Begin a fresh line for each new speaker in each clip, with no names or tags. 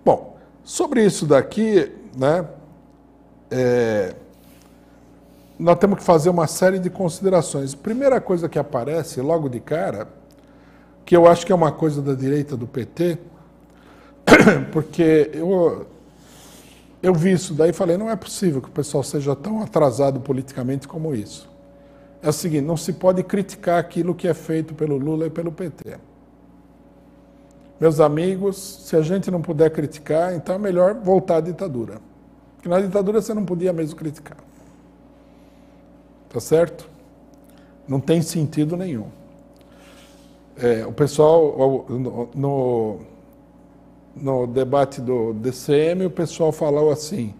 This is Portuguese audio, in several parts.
Bom, sobre isso daqui, né, nós temos que fazer uma série de considerações. Primeira coisa que aparece logo de cara, que eu acho que é uma coisa da direita do PT, porque eu vi isso daí e falei, não é possível que o pessoal seja tão atrasado politicamente como isso. É o seguinte, não se pode criticar aquilo que é feito pelo Lula e pelo PT. Meus amigos, se a gente não puder criticar, então é melhor voltar à ditadura. Porque na ditadura você não podia mesmo criticar. Tá certo? Não tem sentido nenhum. O pessoal, no debate do DCM, o pessoal falou assim,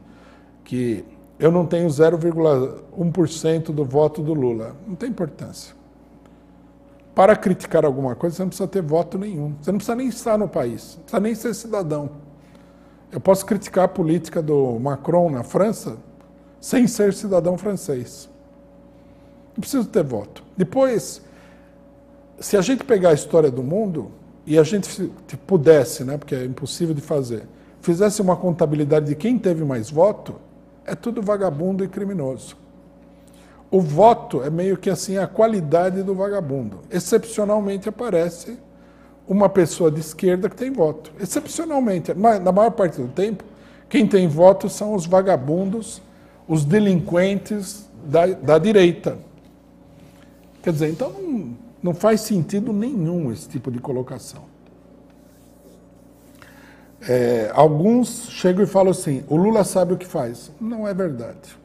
que eu não tenho 0,1% do voto do Lula. Não tem importância. Para criticar alguma coisa, você não precisa ter voto nenhum. Você não precisa nem estar no país. Não precisa nem ser cidadão. Eu posso criticar a política do Macron na França sem ser cidadão francês. Não preciso ter voto. Depois, se a gente pegar a história do mundo e a gente pudesse, né, porque é impossível de fazer, fizesse uma contabilidade de quem teve mais voto, é tudo vagabundo e criminoso. O voto é meio que assim a qualidade do vagabundo. Excepcionalmente aparece uma pessoa de esquerda que tem voto. Excepcionalmente. Na maior parte do tempo, quem tem voto são os vagabundos, os delinquentes da direita. Quer dizer, então não faz sentido nenhum esse tipo de colocação. Alguns chegam e falam assim, o Lula sabe o que faz. Não é verdade.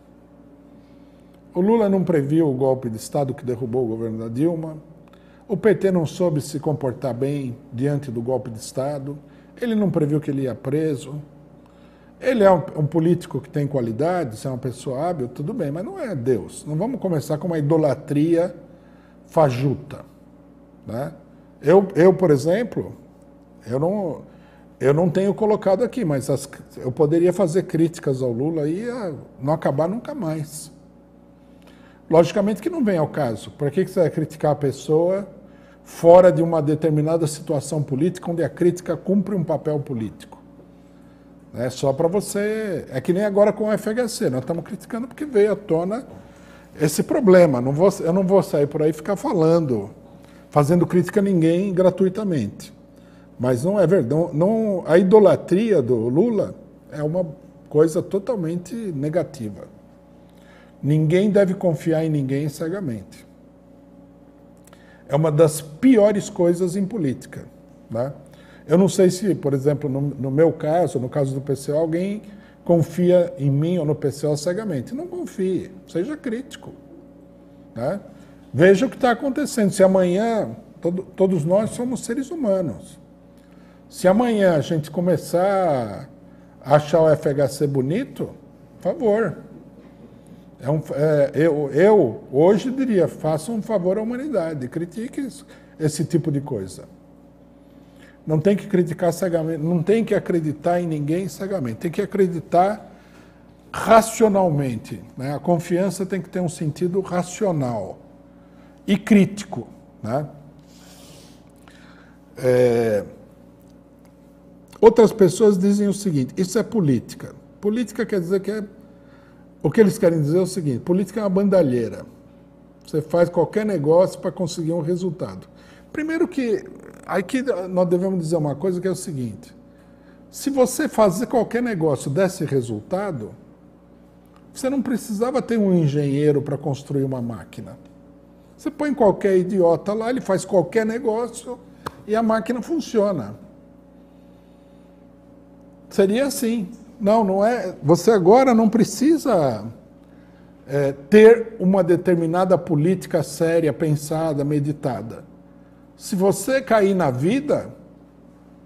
O Lula não previu o golpe de Estado que derrubou o governo da Dilma. O PT não soube se comportar bem diante do golpe de Estado. Ele não previu que ele ia preso. Ele é um político que tem qualidade, se é uma pessoa hábil, tudo bem, mas não é Deus. Não vamos começar com uma idolatria fajuta. Né? Eu, por exemplo, eu não tenho colocado aqui, mas eu poderia fazer críticas ao Lula e não acabar nunca mais. Logicamente que não vem ao caso. Por que você vai criticar a pessoa fora de uma determinada situação política onde a crítica cumpre um papel político? É só para você... É que nem agora com o FHC. Nós estamos criticando porque veio à tona esse problema. Eu não vou sair por aí e ficar fazendo crítica a ninguém gratuitamente. Mas não é verdade. A idolatria do Lula é uma coisa totalmente negativa. Ninguém deve confiar em ninguém cegamente. É uma das piores coisas em política. Né? Eu não sei se, por exemplo, no meu caso, no caso do PCO, alguém confia em mim ou no PCO cegamente. Não confie, seja crítico. Né? Veja o que está acontecendo. Se amanhã, todos nós somos seres humanos. Se amanhã a gente começar a achar o FHC bonito, por favor. Eu hoje diria, faça um favor à humanidade, critique esse tipo de coisa. Não tem que criticar cegamente, não tem que acreditar em ninguém cegamente, tem que acreditar racionalmente. Né? A confiança tem que ter um sentido racional e crítico. Né? Outras pessoas dizem o seguinte, isso é política. Política quer dizer que o que eles querem dizer é o seguinte, política é uma bandalheira. Você faz qualquer negócio para conseguir um resultado. Primeiro que, aqui nós devemos dizer uma coisa que é o seguinte, se você fazer qualquer negócio desse resultado, você não precisava ter um engenheiro para construir uma máquina. Você põe qualquer idiota lá, ele faz qualquer negócio e a máquina funciona. Seria assim. Não é. Você agora não precisa ter uma determinada política séria, pensada, meditada. Se você cair na vida,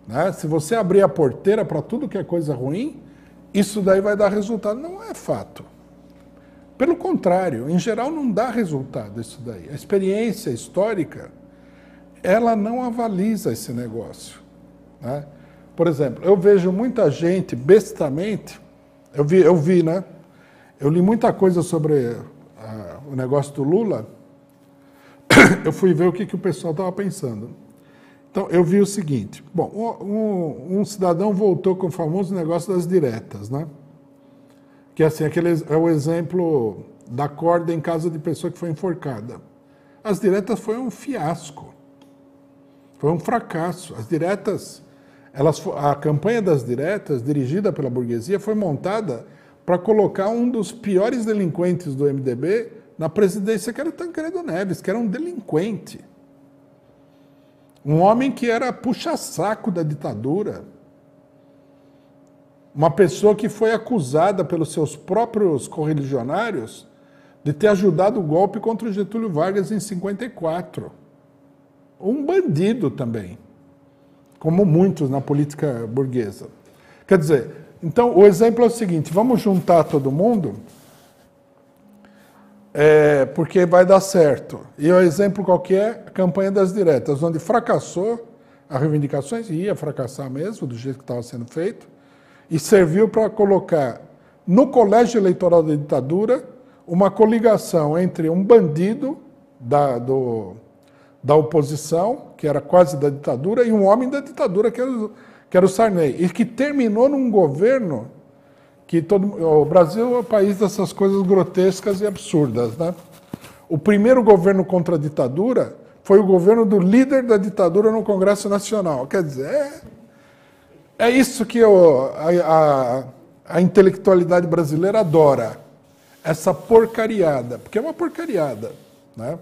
né, se você abrir a porteira para tudo que é coisa ruim, isso daí vai dar resultado. Não é fato. Pelo contrário, em geral não dá resultado isso daí. A experiência histórica, ela não avaliza esse negócio. Né? Por exemplo, eu vejo muita gente bestamente, eu vi, né? Eu li muita coisa sobre o negócio do Lula, eu fui ver o que o pessoal estava pensando. Então, eu vi o seguinte. Bom, um cidadão voltou com o famoso negócio das diretas, né? Que assim, aquele é o exemplo da corda em casa de pessoa que foi enforcada. As diretas foi um fiasco. Foi um fracasso. As diretas, a campanha das diretas, dirigida pela burguesia, foi montada para colocar um dos piores delinquentes do MDB na presidência, que era o Tancredo Neves, que era um delinquente. Um homem que era puxa-saco da ditadura. Uma pessoa que foi acusada pelos seus próprios correligionários de ter ajudado o golpe contra o Getúlio Vargas em 54. Um bandido também, como muitos na política burguesa. Quer dizer, então o exemplo é o seguinte, vamos juntar todo mundo, porque vai dar certo. E o exemplo qual que é? A campanha das diretas, onde fracassou as reivindicações, e ia fracassar mesmo, do jeito que estava sendo feito, e serviu para colocar no colégio eleitoral da ditadura uma coligação entre um bandido da oposição, que era quase da ditadura, e um homem da ditadura, que era o Sarney, e que terminou num governo que o Brasil é o país dessas coisas grotescas e absurdas, né? O primeiro governo contra a ditadura foi o governo do líder da ditadura no Congresso Nacional. Quer dizer, é isso que a intelectualidade brasileira adora, essa porcariada, porque é uma porcariada, né?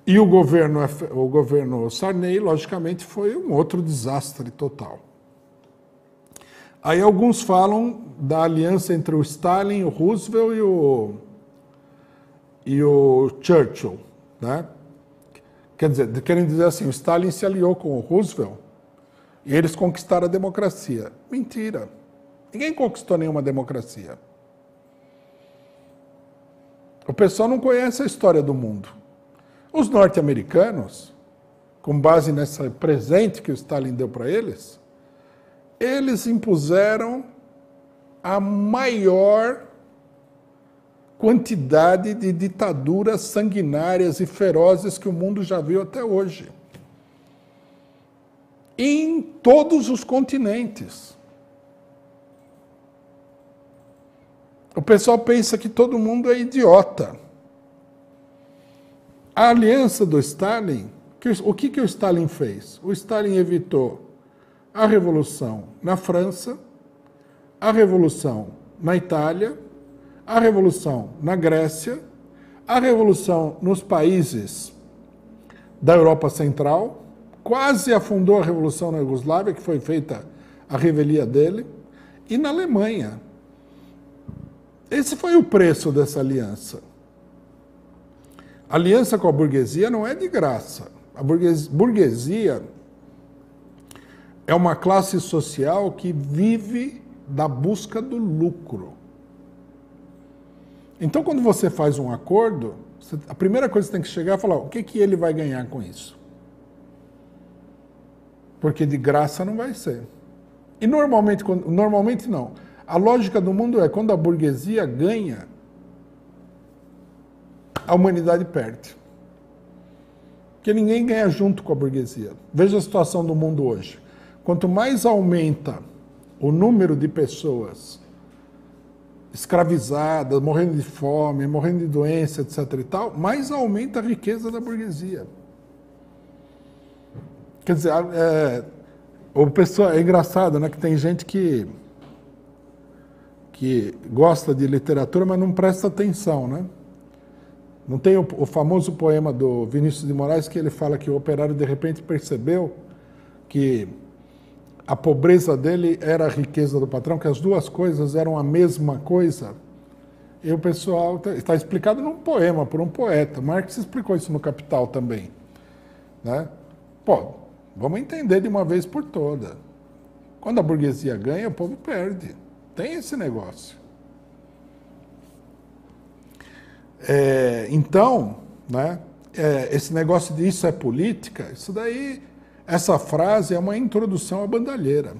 E o governo Sarney, logicamente, foi um outro desastre total. Aí alguns falam da aliança entre o Stalin, o Roosevelt e o Churchill, né? Quer dizer, querem dizer assim, o Stalin se aliou com o Roosevelt e eles conquistaram a democracia. Mentira. Ninguém conquistou nenhuma democracia. O pessoal não conhece a história do mundo. Os norte-americanos, com base nesse presente que o Stalin deu para eles impuseram a maior quantidade de ditaduras sanguinárias e ferozes que o mundo já viu até hoje. Em todos os continentes. O pessoal pensa que todo mundo é idiota. A aliança do Stalin, o que o Stalin fez? O Stalin evitou a Revolução na França, a Revolução na Itália, a Revolução na Grécia, a Revolução nos países da Europa Central, quase afundou a Revolução na Iugoslávia, que foi feita a revelia dele, e na Alemanha. Esse foi o preço dessa aliança. A aliança com a burguesia não é de graça. A burguesia é uma classe social que vive da busca do lucro. Então, quando você faz um acordo, a primeira coisa que você tem que chegar é falar o que ele vai ganhar com isso. Porque de graça não vai ser. E normalmente não. A lógica do mundo é quando a burguesia ganha, a humanidade perde. Porque ninguém ganha junto com a burguesia. Veja a situação do mundo hoje. Quanto mais aumenta o número de pessoas escravizadas, morrendo de fome, morrendo de doença, etc. e tal, mais aumenta a riqueza da burguesia. Quer dizer, o pessoal, é engraçado, né, que tem gente que gosta de literatura, mas não presta atenção, né? Não tem o famoso poema do Vinícius de Moraes que ele fala que o operário de repente percebeu que a pobreza dele era a riqueza do patrão, que as duas coisas eram a mesma coisa. E o pessoal está explicado num poema, por um poeta. Marx explicou isso no Capital também, né? Pô, vamos entender de uma vez por todas. Quando a burguesia ganha, o povo perde. Tem esse negócio. Então, né, esse negócio de isso é política, isso daí, essa frase é uma introdução à bandalheira.